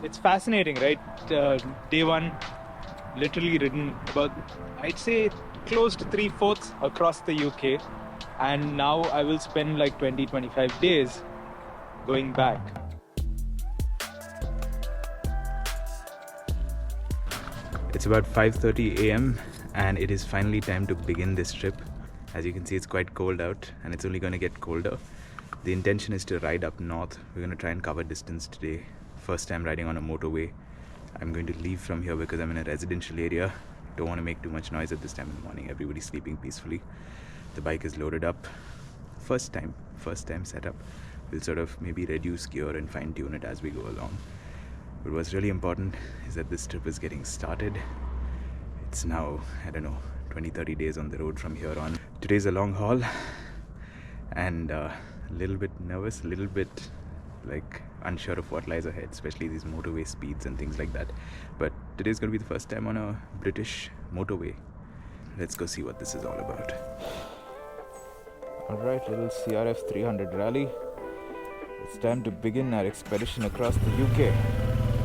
it's fascinating, right? Day one, literally ridden about, I'd say, close to 3/4 across the UK, and now I will spend like 20-25 days going back. It's about 5:30 a.m. and it is finally time to begin this trip. As you can see, it's quite cold out and it's only going to get colder. The intention is to ride up north. We're going to try and cover distance today. First time riding on a motorway. I'm going to leave from here because I'm in a residential area. Don't want to make too much noise at this time in the morning. Everybody's sleeping peacefully. The bike is loaded up. First time setup. We'll sort of maybe reduce gear and fine tune it as we go along. But what's really important is that this trip is getting started. It's now, I don't know, 20-30 days on the road from here on. Today's a long haul and a little bit nervous, a little bit like unsure of what lies ahead, especially these motorway speeds and things like that. But today's going to be the first time on a British motorway. Let's go see what this is all about. Alright, little CRF 300 rally. It's time to begin our expedition across the UK.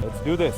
Let's do this.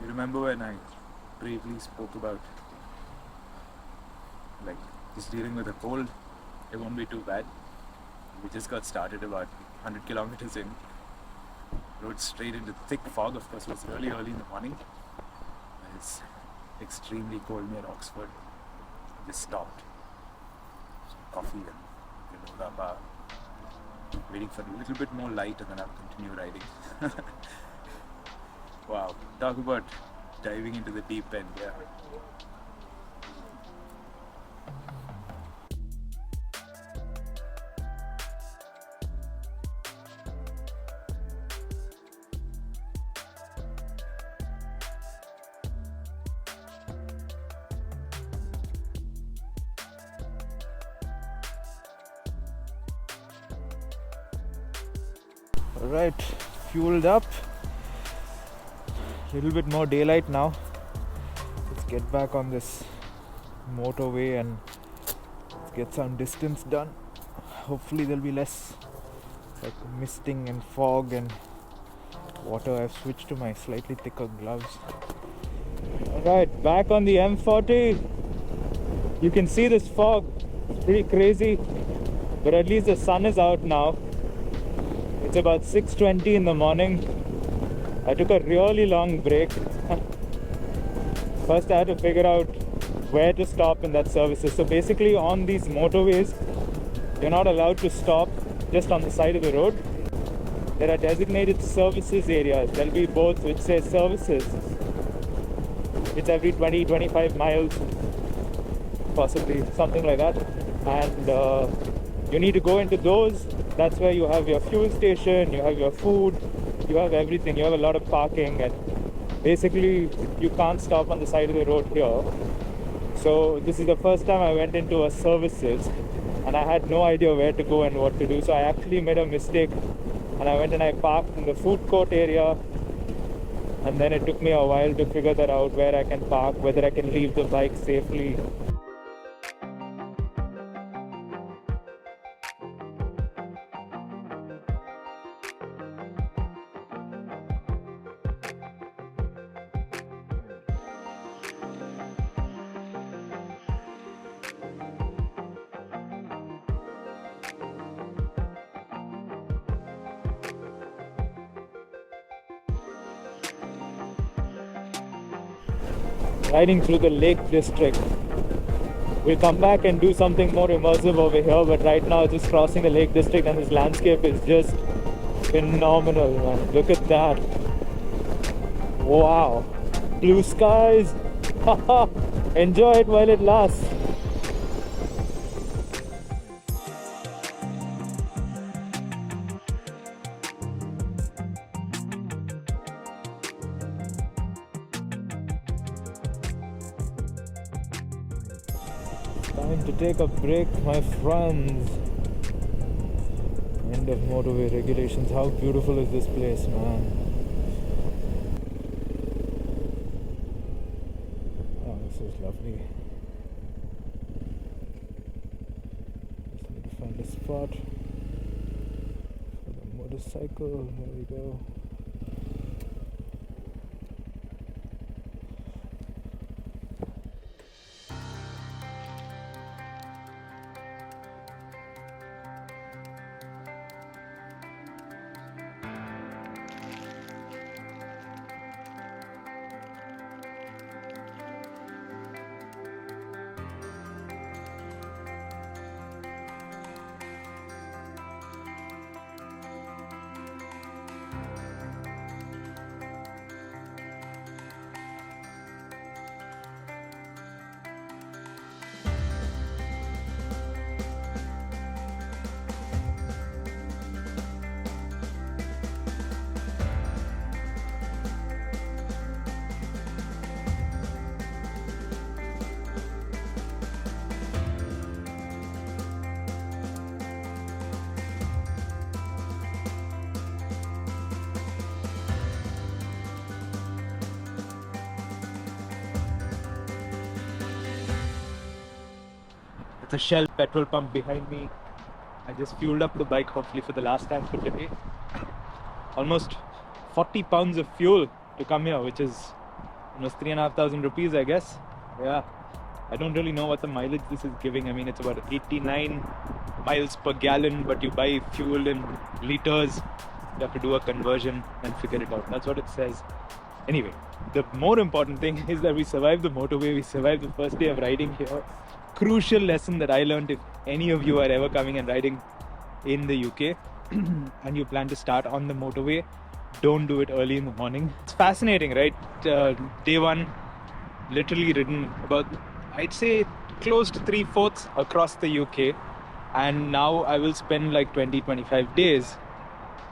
Remember when I bravely spoke about like just dealing with a cold? It won't be too bad. We just got started about 100 kilometers in. Rode straight into thick fog. Of course, it was really early in the morning. It's extremely cold near Oxford. Just stopped. Some coffee and granola bar. Waiting for a little bit more light and then I'll continue riding. Wow, talk about diving into the deep end, yeah. All right, fueled up. Little bit more daylight now. Let's get back on this motorway and let's get some distance done. Hopefully there'll be less like misting and fog and water. I've switched to my slightly thicker gloves. Alright, back on the M40. You can see this fog. It's pretty crazy, but at least the sun is out now. It's about 6:20 in the morning. I took a really long break. First I had to figure out where to stop in that services. So basically on these motorways, you're not allowed to stop just on the side of the road. There are designated services areas. There'll be boards which say services. It's every 20-25 miles, possibly something like that. And you need to go into those. That's where you have your fuel station, you have your food, you have everything. You have a lot of parking and basically you can't stop on the side of the road here. So this is the first time I went into a services and I had no idea where to go and what to do. So I actually made a mistake and I went and I parked in the food court area, and then it took me a while to figure that out, where I can park, whether I can leave the bike safely. Riding through the Lake District. We'll come back and do something more immersive over here, but right now just crossing the Lake District and this landscape is just phenomenal, man. Look at that. Wow. Blue skies. Enjoy it while it lasts. Time to take a break, my friends. End of motorway regulations. How beautiful is this place, man? Oh, this is lovely. Just need to find a spot for the motorcycle. Here we go. It's a Shell petrol pump behind me. I just fueled up the bike, hopefully for the last time for today. Almost 40 pounds of fuel to come here, which is almost 3,500 rupees, I guess. Yeah, I don't really know what the mileage this is giving. I mean, it's about 89 miles per gallon, but you buy fuel in liters. You have to do a conversion and figure it out. That's what it says. Anyway, the more important thing is that we survived the motorway. We survived the first day of riding here. Crucial lesson that I learned: if any of you are ever coming and riding in the UK and you plan to start on the motorway, don't do it early in the morning. It's fascinating, right? Day one, literally ridden about, I'd say, close to 3/4 across the UK, and now I will spend like 20-25 days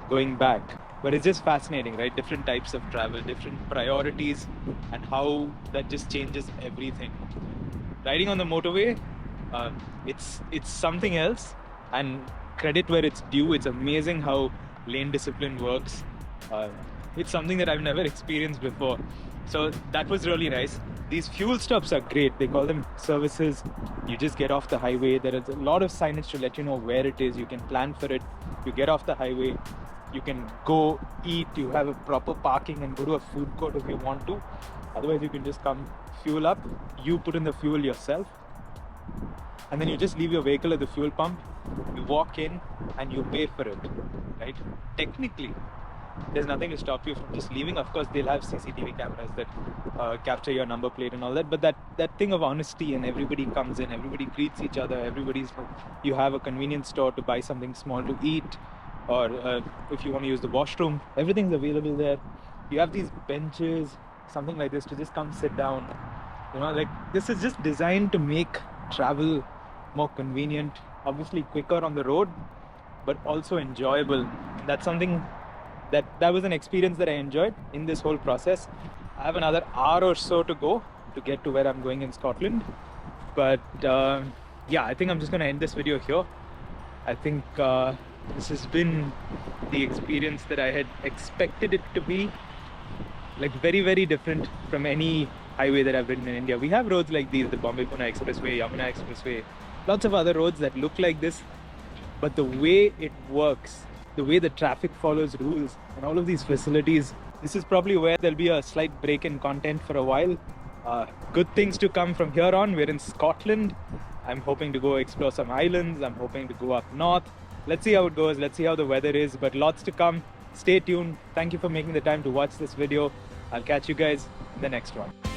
going back. But it's just fascinating, right? Different types of travel, different priorities, and how that just changes everything. Riding on the motorway, it's something else, and credit where it's due. It's amazing how lane discipline works. It's something that I've never experienced before, so that was really nice. These fuel stops are great. They call them services. You just get off the highway. There is a lot of signage to let you know where it is. You can plan for it. You get off the highway, you can go eat. You have a proper parking and go to a food court if you want to. Otherwise, you can just come fuel up. You put in the fuel yourself, and then you just leave your vehicle at the fuel pump. You walk in and you pay for it, right? Technically, there's nothing to stop you from just leaving. Of course, they'll have CCTV cameras that capture your number plate and all that, but that thing of honesty, and everybody comes in, everybody greets each other, you have a convenience store to buy something small to eat, or if you want to use the washroom, everything's available there. You have these benches, something like this, to just come sit down. You know, like, this is just designed to make travel more convenient, obviously quicker on the road, but also enjoyable. That's something that was an experience that I enjoyed in this whole process. I have another hour or so to go to get to where I'm going in Scotland, but yeah, I think I'm just going to end this video here. I think this has been the experience that I had expected it to be. Like, very, very different from any highway that I've ridden in India. We have roads like these, the Bombay-Pune Expressway, Yamuna Expressway, lots of other roads that look like this, but the way it works, the way the traffic follows rules, and all of these facilities, this is probably where there'll be a slight break in content for a while. Good things to come from here on. We're in Scotland. I'm hoping to go explore some islands. I'm hoping to go up north. Let's see how it goes. Let's see how the weather is, but lots to come. Stay tuned. Thank you for making the time to watch this video. I'll catch you guys in the next one.